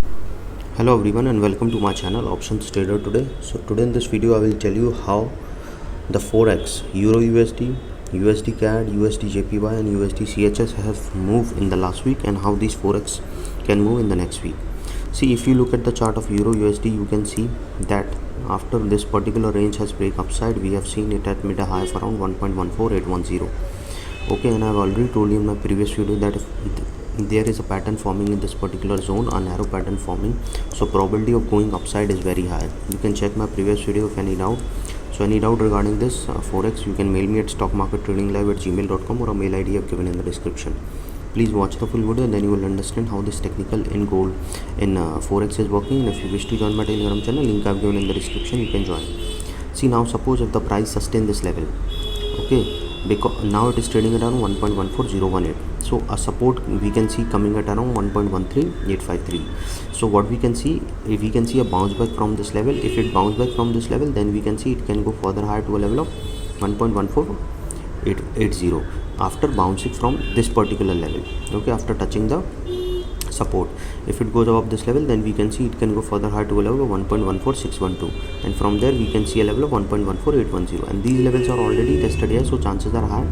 Hello everyone and welcome to my channel Options Trader today. So today in this video I will tell you how the Forex Euro USD, USD CAD, USD JPY and USD CHS have moved in the last week and how these Forex can move in the next week. See, if you look at the chart of Euro USD, you can see that after this particular range has break upside, we have seen it at mid high of around 1.14810. Okay, and I've already told you in my previous video that if there is a pattern forming in this particular zone, a narrow pattern forming, so probability of going upside is very high. You can check my previous video if any doubt. So any doubt regarding this Forex, you can mail me at stockmarkettradinglive@gmail.com or a mail ID I've given in the description. Please watch the full video and then you will understand how this technical in gold in Forex is working. And if you wish to join my Telegram channel, link I've given in the description, you can join. See, now suppose if the price sustain this level, okay, because now it is trading at around 1.14018, so a support we can see coming at around 1.13853. so what we can see, if we can see a bounce back from this level, if it bounce back from this level, then we can see it can go further higher to a level of 1.14880 after bouncing from this particular level. Okay, after touching the support, if it goes above this level, then we can see it can go further higher to a level of 1.14612, and from there we can see a level of 1.14810, and these levels are already tested here, so chances are high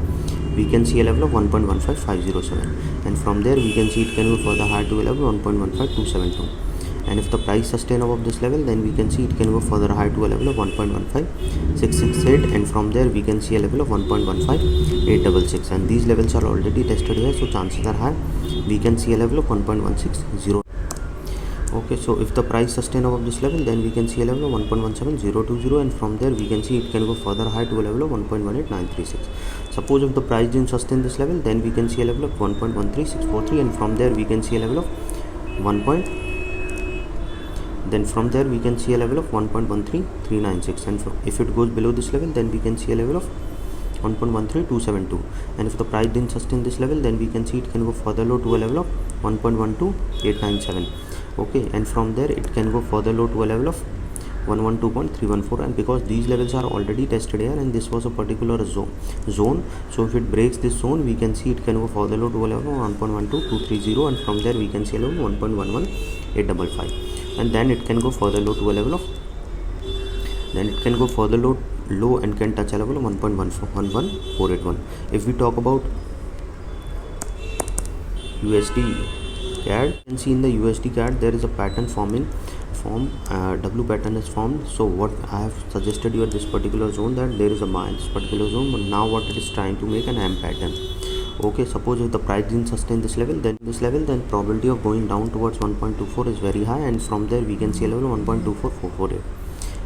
we can see a level of 1.15507, and from there we can see it can go further higher to a level of 1.15272, and if the price sustain above this level, then we can see it can go further higher to a level of 1.15668, and from there we can see a level of 1.15866, and these levels are already tested here, so chances are high we can see a level of 1.160. Okay, so if the price sustain above this level, then we can see a level of 1.17020, and from there we can see it can go further high to a level of 1.18936. Suppose if the price didn't sustain this level, then we can see a level of 1.13643, and from there we can see a level of 1. Then from there we can see a level of 1.13396, and if it goes below this level, then we can see a level of 1.13272, and if the price didn't sustain this level, then we can see it can go further low to a level of 1.12897. okay, and from there it can go further low to a level of 112.314, and because these levels are already tested here and this was a particular zone, so if it breaks this zone, we can see it can go further low to a level of 1.12230, and from there we can see a level of 1.11855, and then it can go further low to a level of low and can touch a level of 1.11481. if we talk about USD CAD, you can see in the USD CAD there is a pattern W pattern is formed. So what I have suggested you at this particular zone, that there is a buy in this particular zone, but now what it is trying to make an M pattern. Okay, suppose if the price didn't sustain this level, then probability of going down towards 1.24 is very high, and from there we can see a level of 1.24448.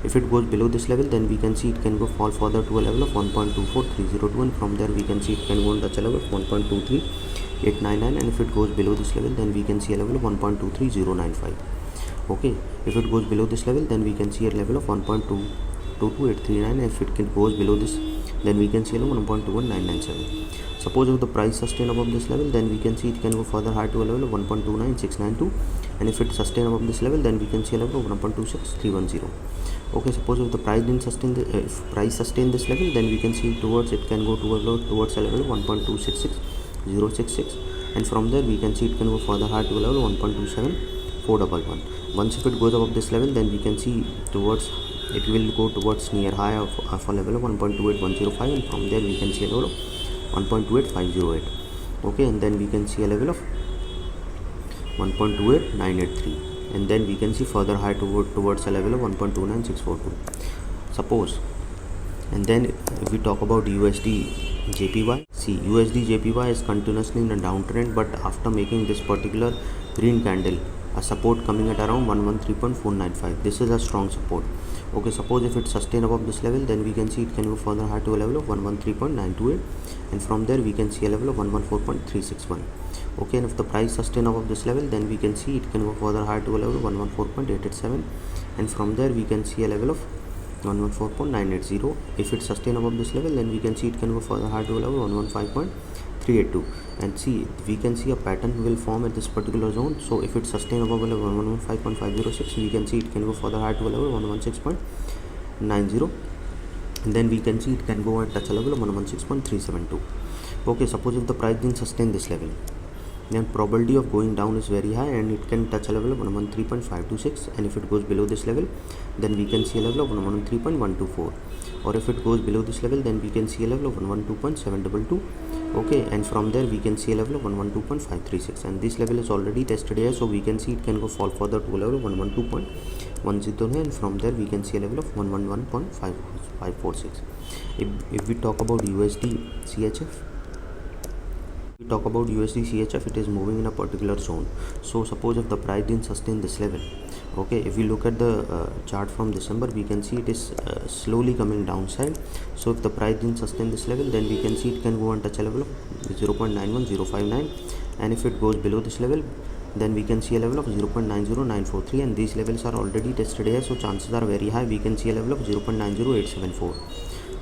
if it goes below this level, then we can see it can go fall further to a level of 1.24302, and from there we can see it can go and touch a level of 1.23899, and if it goes below this level, then we can see a level of 1.23095. okay, if it goes below this level, then we can see a level of 1.222839, if it goes below this, then we can see a level of 1.21997. suppose if the price sustain above this level, then we can see it can go further higher to a level of 1.29692, and if it sustain above this level, then we can see a level of 1.26310. okay, suppose if the price didn't sustain if price sustain this level, then we can see towards it can go towards a level of 1.266066, and from there we can see it can go further higher to a level of 1.27411. once if it goes above this level, then we can see towards it will go towards near high of a level of 1.28105, and from there we can see a level of 1.28508. okay, and then we can see a level of 1.28983, and then we can see further high towards a level of 1.29642. suppose, and then if we talk about USD JPY, see, USD JPY is continuously in a downtrend, but after making this particular green candle, a support coming at around 113.495, this is a strong support. okay, suppose if it sustain above this level, then we can see it can go further high to a level of 113.928, and from there we can see a level of 114.361. okay, and if the price sustain above this level, then we can see it can go further higher to a level of 114.887, and from there we can see a level of 114.980. if it sustain above this level, then we can see it can go further higher to a level of 115.382, and see, we can see a pattern will form at this particular zone. So if it sustain above a level 115.506, we can see it can go further higher to a level 116.90, and then we can see it can go and touch a level of 116.372. okay, suppose if the price didn't sustain this level, then probability of going down is very high and it can touch a level of 113.526, and if it goes below this level then we can see a level of 113.124, or if it goes below this level then we can see a level of 112.722. okay, and from there we can see a level of 112.536, and this level is already tested here, so we can see it can go fall further to a level of 112.109, and from there we can see a level of 111.546. If we talk about USD CHF, it is moving in a particular zone. So suppose if the price didn't sustain this level, okay, if we look at the chart from December, we can see it is slowly coming downside. So if the price didn't sustain this level, then we can see it can go and touch a level of 0.91059, and if it goes below this level then we can see a level of 0.90943, and these levels are already tested here, so chances are very high we can see a level of 0.90874.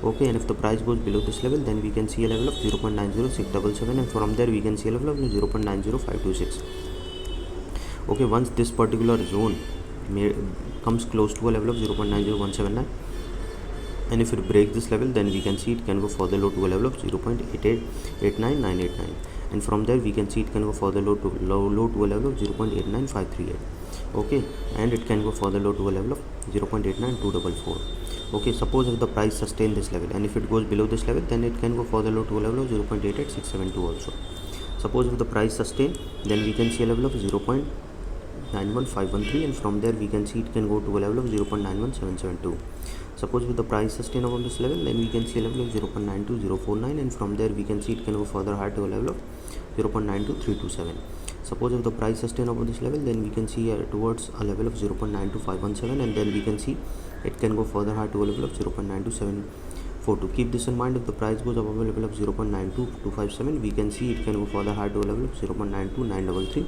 okay, and if the price goes below this level then we can see a level of 0.90677, and from there we can see a level of 0.90526. okay, once this particular zone comes close to a level of 0.90179, and if it breaks this level then we can see it can go further low to a level of 0.88989, and from there we can see it can go further low to a level of 0.89538. okay, and it can go further low to a level of 0.89244. okay, suppose if the price sustain this level, and if it goes below this level then it can go further low to a level of 0.88672 also. Suppose if the price sustain, then we can see a level of 0.91513, and from there we can see it can go to a level of 0.91772. Suppose if the price sustain above this level, then we can see a level of 0.92049, and from there we can see it can go further higher to a level of 0.92327. Suppose if the price sustain above this level, then we can see towards a level of 0.92517, and then we can see it can go further higher to a level of 0.92742. Keep this in mind, if the price goes above a level of 0.92257, we can see it can go further higher to a level of 0.92933,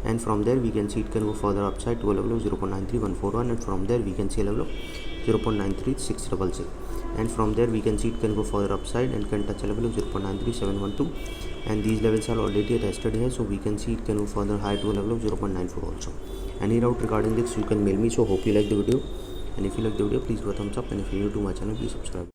and from there we can see it can go further upside to a level of 0.93141, and from there we can see a level of 0.93666, and from there we can see it can go further upside and can touch a level of 0.93712, and these levels are already tested here, so we can see it can go further higher to a level of 0.94 also. Any doubt regarding this, you can mail me. So hope you like the video, and if you like the video, please do a thumbs up, and if you're new to my channel, please subscribe.